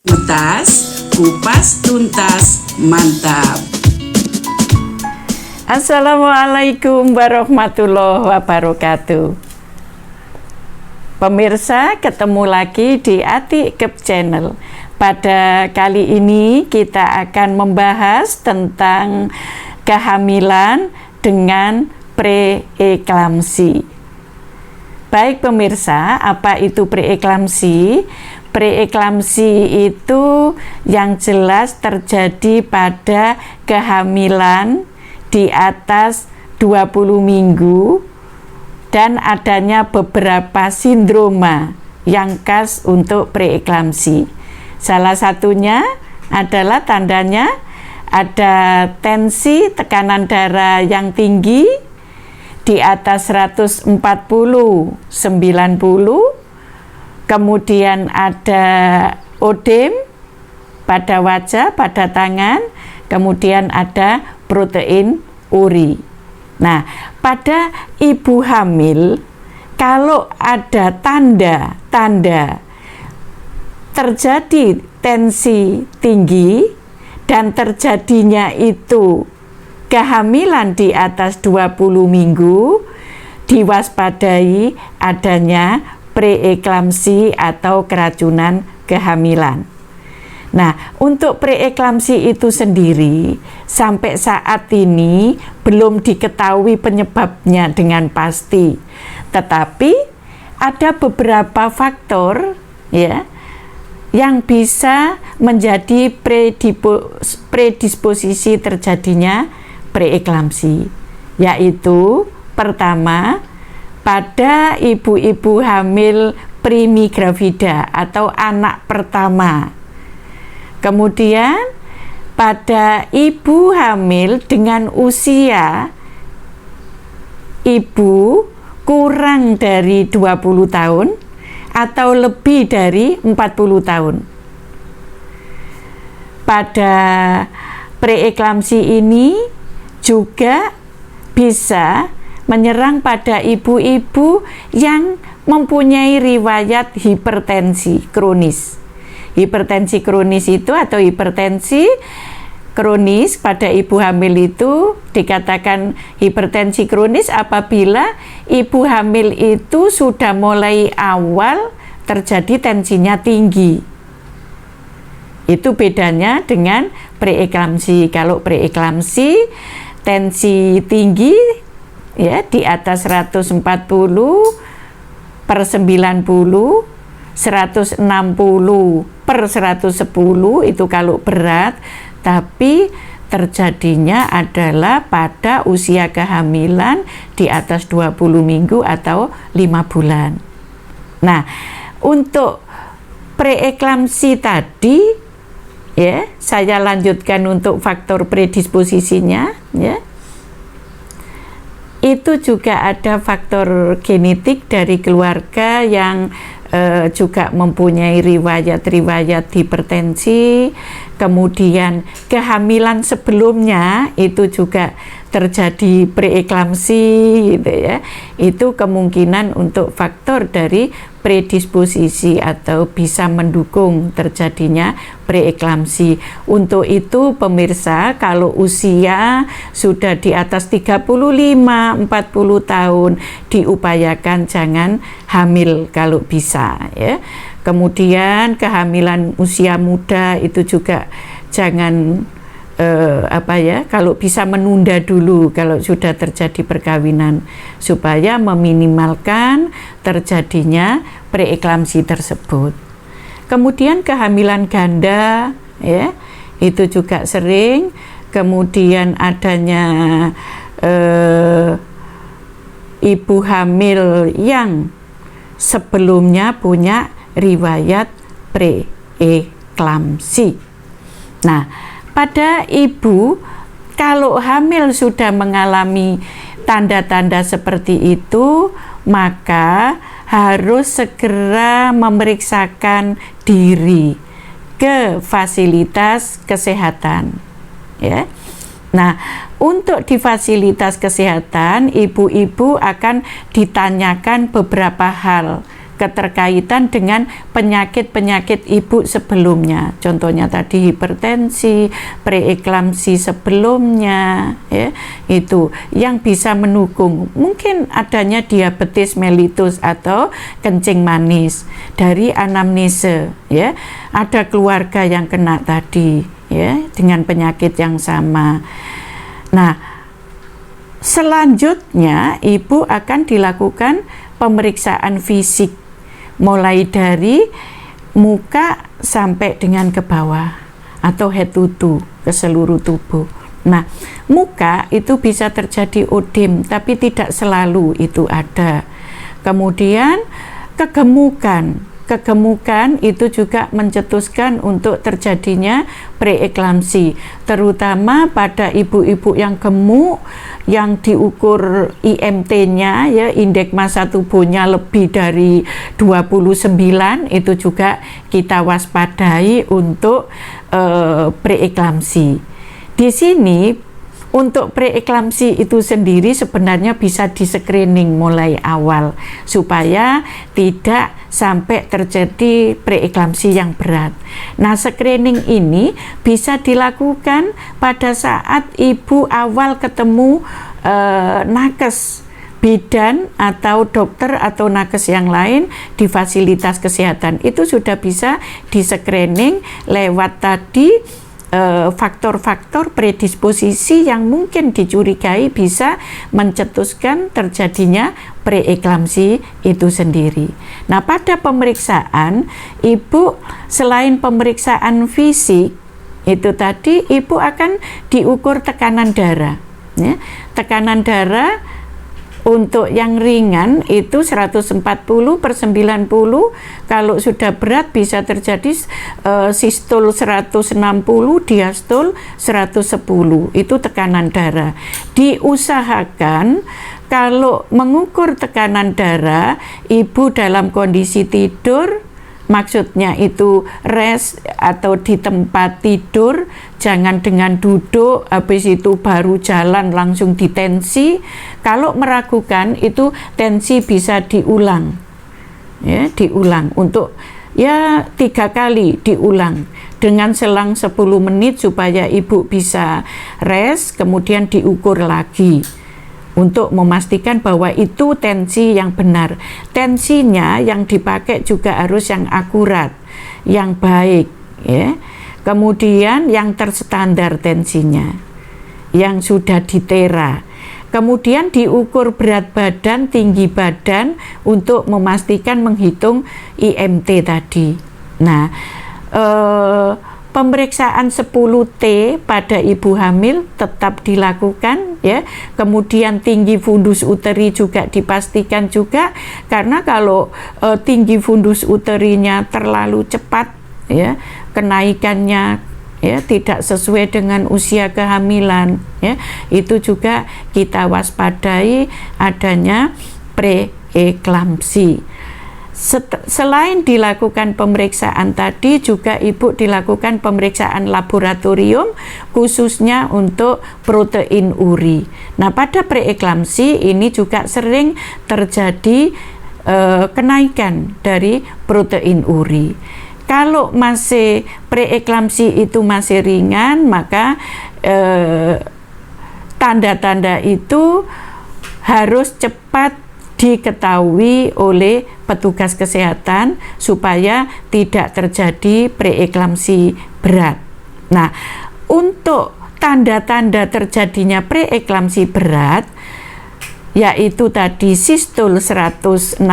Utas, kupas tuntas, mantap. Assalamualaikum warahmatullahi wabarakatuh. Pemirsa, ketemu lagi di Atikep Channel. Pada kali ini kita akan membahas tentang kehamilan dengan preeklamsi. Baik pemirsa, apa itu preeklamsi? Preeklamsi itu yang jelas terjadi pada kehamilan di atas 20 minggu dan adanya beberapa sindroma yang khas untuk preeklamsi. Salah satunya adalah tandanya ada tensi tekanan darah yang tinggi di atas 140/90, kemudian ada odem pada wajah, pada tangan, kemudian ada protein uri. Nah, pada ibu hamil, kalau ada tanda-tanda terjadi tensi tinggi dan terjadinya itu kehamilan di atas 20 minggu, diwaspadai adanya preeklamsi atau keracunan kehamilan. Nah, untuk preeklamsi itu sendiri sampai saat ini belum diketahui penyebabnya dengan pasti. Tetapi ada beberapa faktor ya yang bisa menjadi predisposisi terjadinya preeklamsi, yaitu pertama, pada ibu-ibu hamil primigravida atau anak pertama. Kemudian pada ibu hamil dengan usia ibu kurang dari 20 tahun atau lebih dari 40 tahun. Pada preeklamsi ini juga bisa menyerang pada ibu-ibu yang mempunyai riwayat hipertensi kronis. Hipertensi kronis itu atau hipertensi kronis pada ibu hamil itu dikatakan hipertensi kronis apabila ibu hamil itu sudah mulai awal terjadi tensinya tinggi. Itu bedanya dengan preeklamsi. Kalau preeklamsi tensi tinggi ya di atas 140/90, 160/110 itu kalau berat, tapi terjadinya adalah pada usia kehamilan di atas 20 minggu atau 5 bulan. Nah, untuk preeklamsi tadi ya, saya lanjutkan untuk faktor predisposisinya ya. Itu juga ada faktor genetik dari keluarga yang juga mempunyai riwayat hipertensi, kemudian kehamilan sebelumnya itu juga terjadi preeklamsi gitu ya. Itu kemungkinan untuk faktor dari predisposisi atau bisa mendukung terjadinya preeklamsi. Untuk itu pemirsa, kalau usia sudah di atas 35-40 tahun diupayakan jangan hamil kalau bisa ya. Kemudian kehamilan usia muda itu juga jangan kalau bisa menunda dulu kalau sudah terjadi perkawinan supaya meminimalkan terjadinya preeklamsi tersebut. Kemudian kehamilan ganda ya, itu juga sering. Kemudian adanya ibu hamil yang sebelumnya punya riwayat preeklamsi. Nah, pada ibu kalau hamil sudah mengalami tanda-tanda seperti itu, maka harus segera memeriksakan diri ke fasilitas kesehatan ya. Nah, untuk di fasilitas kesehatan, ibu-ibu akan ditanyakan beberapa hal keterkaitan dengan penyakit-penyakit ibu sebelumnya. Contohnya tadi hipertensi, preeklamsi sebelumnya, ya, itu yang bisa mendukung. Mungkin adanya diabetes mellitus atau kencing manis dari anamnese, ya. Ada keluarga yang kena tadi, ya, dengan penyakit yang sama. Nah, selanjutnya ibu akan dilakukan pemeriksaan fisik mulai dari muka sampai dengan ke bawah atau head to toe, ke seluruh tubuh. Nah, muka itu bisa terjadi odem tapi tidak selalu itu ada. Kemudian kegemukan itu juga mencetuskan untuk terjadinya preeklamsi, terutama pada ibu-ibu yang gemuk, yang diukur IMT-nya, ya, indeks massa tubuhnya lebih dari 29, itu juga kita waspadai untuk preeklamsi. Di sini untuk preeklamsi itu sendiri sebenarnya bisa di-screening mulai awal supaya tidak sampai terjadi preeklamsi yang berat. Nah, screening ini bisa dilakukan pada saat ibu awal ketemu nakes, bidan atau dokter atau nakes yang lain di fasilitas kesehatan. Itu sudah bisa di-screening lewat tadi faktor-faktor predisposisi yang mungkin dicurigai bisa mencetuskan terjadinya preeklamsi itu sendiri. Nah, pada pemeriksaan ibu, selain pemeriksaan fisik itu tadi, ibu akan diukur tekanan darah, ya. Tekanan darah untuk yang ringan itu 140/90, kalau sudah berat bisa terjadi sistol 160, diastol 110, itu tekanan darah. Diusahakan kalau mengukur tekanan darah, ibu dalam kondisi tidur, maksudnya itu rest atau di tempat tidur, jangan dengan duduk habis itu baru jalan langsung ditensi. Kalau meragukan itu tensi bisa diulang, ya, diulang untuk 3 kali diulang dengan selang 10 menit supaya ibu bisa rest, kemudian diukur lagi untuk memastikan bahwa itu tensi yang benar. Tensinya yang dipakai juga harus yang akurat, yang baik, ya. Kemudian yang terstandar tensinya, yang sudah ditera. Kemudian diukur berat badan, tinggi badan untuk memastikan menghitung IMT tadi. Nah, pemeriksaan 10T pada ibu hamil tetap dilakukan, ya. Kemudian tinggi fundus uteri juga dipastikan juga, karena kalau tinggi fundus uterinya terlalu cepat, ya, kenaikannya, ya, tidak sesuai dengan usia kehamilan, ya, itu juga kita waspadai adanya preeklamsi. Selain dilakukan pemeriksaan tadi, juga ibu dilakukan pemeriksaan laboratorium khususnya untuk protein uri. Nah, pada preeklamsi ini juga sering terjadi kenaikan dari protein uri. Kalau masih preeklamsi itu masih ringan, maka tanda-tanda itu harus cepat diketahui oleh petugas kesehatan supaya tidak terjadi preeklamsi berat. Nah, untuk tanda-tanda terjadinya preeklamsi berat, yaitu tadi sistol 160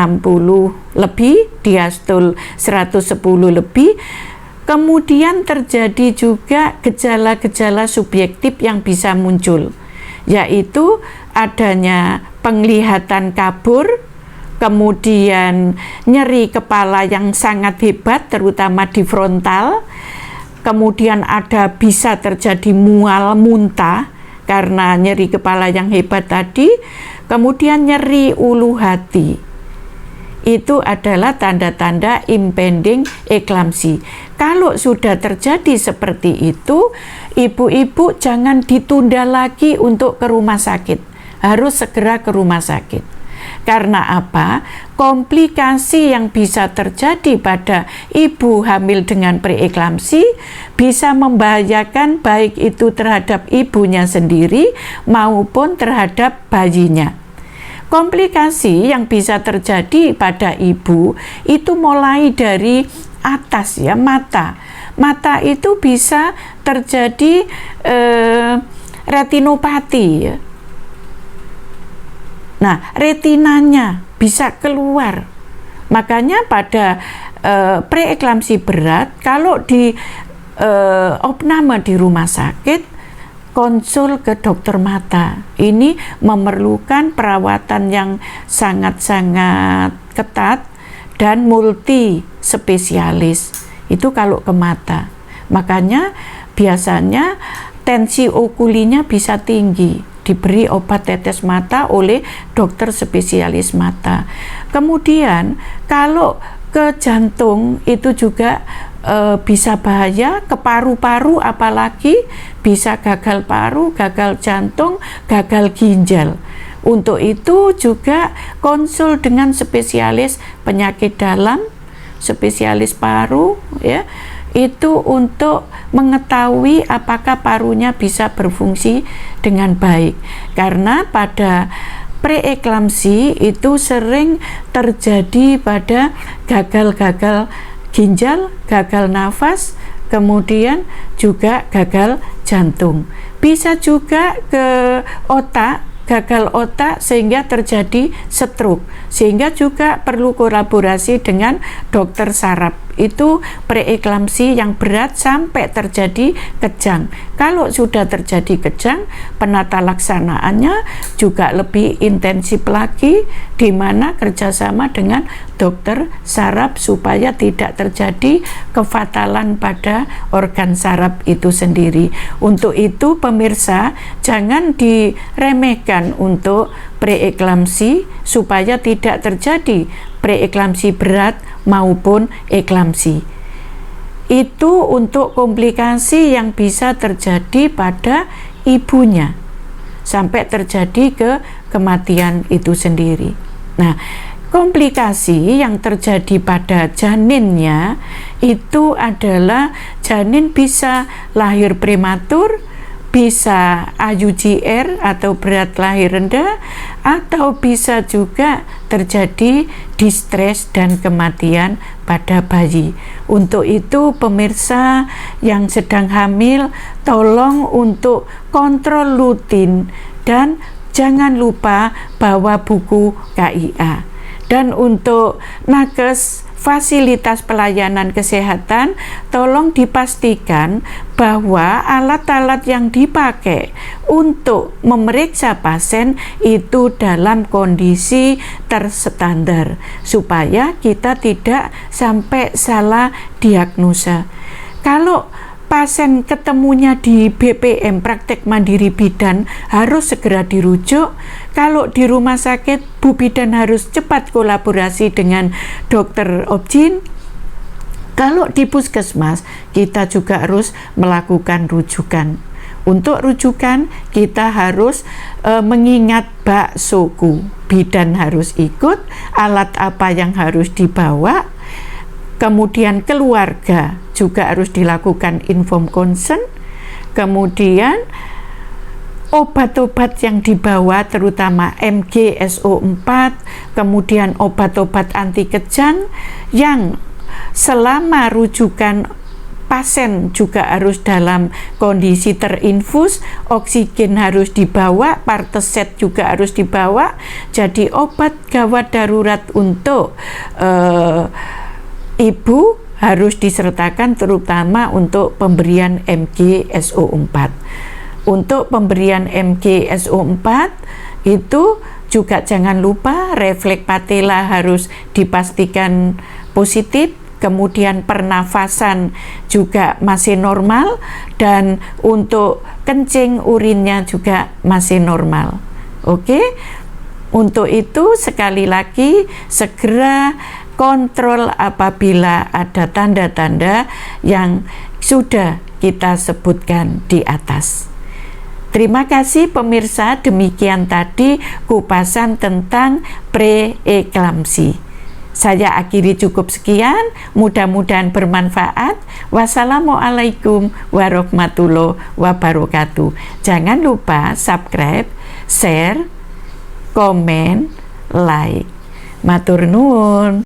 lebih, diastol 110 lebih, kemudian terjadi juga gejala-gejala subjektif yang bisa muncul, yaitu adanya penglihatan kabur, kemudian nyeri kepala yang sangat hebat terutama di frontal, kemudian bisa terjadi mual muntah karena nyeri kepala yang hebat tadi, kemudian nyeri ulu hati. Itu adalah tanda-tanda impending eklamsi. Kalau sudah terjadi seperti itu, ibu-ibu jangan ditunda lagi untuk ke rumah sakit. Harus segera ke rumah sakit. Karena apa? Komplikasi yang bisa terjadi pada ibu hamil dengan preeklamsi bisa membahayakan baik itu terhadap ibunya sendiri maupun terhadap bayinya. Komplikasi yang bisa terjadi pada ibu itu mulai dari atas ya, mata. Mata itu bisa terjadi retinopati ya. Nah, retinanya bisa keluar. Makanya pada preeklamsi berat, kalau di opname di rumah sakit, konsul ke dokter mata. Ini memerlukan perawatan yang sangat-sangat ketat dan multi spesialis. Itu kalau ke mata. Makanya biasanya tensi okulinya bisa tinggi, diberi obat tetes mata oleh dokter spesialis mata. Kemudian kalau ke jantung itu juga bisa bahaya, ke paru-paru apalagi bisa gagal paru, gagal jantung, gagal ginjal. Untuk itu juga konsul dengan spesialis penyakit dalam, spesialis paru ya, itu untuk mengetahui apakah parunya bisa berfungsi dengan baik. Karena pada preeklamsi itu sering terjadi pada gagal-gagal ginjal, gagal nafas, kemudian juga gagal jantung. Bisa juga ke otak, gagal otak sehingga terjadi stroke, sehingga juga perlu kolaborasi dengan dokter saraf. Itu preeklamsi yang berat sampai terjadi kejang. Kalau sudah terjadi kejang, penata laksanaannya juga lebih intensif lagi, di mana kerjasama dengan dokter saraf supaya tidak terjadi kefatalan pada organ saraf itu sendiri. Untuk itu pemirsa, jangan diremehkan untuk preeklamsi supaya tidak terjadi preeklamsi berat maupun eklamsi. Itu untuk komplikasi yang bisa terjadi pada ibunya sampai terjadi ke kematian itu sendiri. Nah, komplikasi yang terjadi pada janinnya itu adalah janin bisa lahir prematur, bisa AUGR atau berat lahir rendah, atau bisa juga terjadi distres dan kematian pada bayi. Untuk itu pemirsa yang sedang hamil, tolong untuk kontrol rutin dan jangan lupa bawa buku KIA. Dan untuk nakes fasilitas pelayanan kesehatan, tolong dipastikan bahwa alat-alat yang dipakai untuk memeriksa pasien itu dalam kondisi terstandar supaya kita tidak sampai salah diagnosa. Kalau pasien ketemunya di BPM, praktek mandiri bidan, harus segera dirujuk. Kalau di rumah sakit, Bu Bidan harus cepat kolaborasi dengan dokter obgyn. Kalau di puskesmas, kita juga harus melakukan rujukan. Untuk rujukan, kita harus mengingat baksoku. Bidan harus ikut, alat apa yang harus dibawa, kemudian keluarga juga harus dilakukan inform consent, kemudian obat-obat yang dibawa terutama MGSO4, kemudian obat-obat anti kejang yang selama rujukan pasien juga harus dalam kondisi terinfus, oksigen harus dibawa, parteset juga harus dibawa. Jadi obat gawat darurat untuk ibu harus disertakan terutama untuk pemberian MGSO4. Untuk pemberian MGSO4 itu juga jangan lupa refleks patella harus dipastikan positif, kemudian pernafasan juga masih normal, dan untuk kencing urinnya juga masih normal. Oke? Untuk itu sekali lagi segera kontrol apabila ada tanda-tanda yang sudah kita sebutkan di atas. Terima kasih pemirsa, demikian tadi kupasan tentang preeklamsi. Saya akhiri cukup sekian, mudah-mudahan bermanfaat. Wassalamualaikum warahmatullahi wabarakatuh. Jangan lupa subscribe, share, komen, like. Matur nuwun.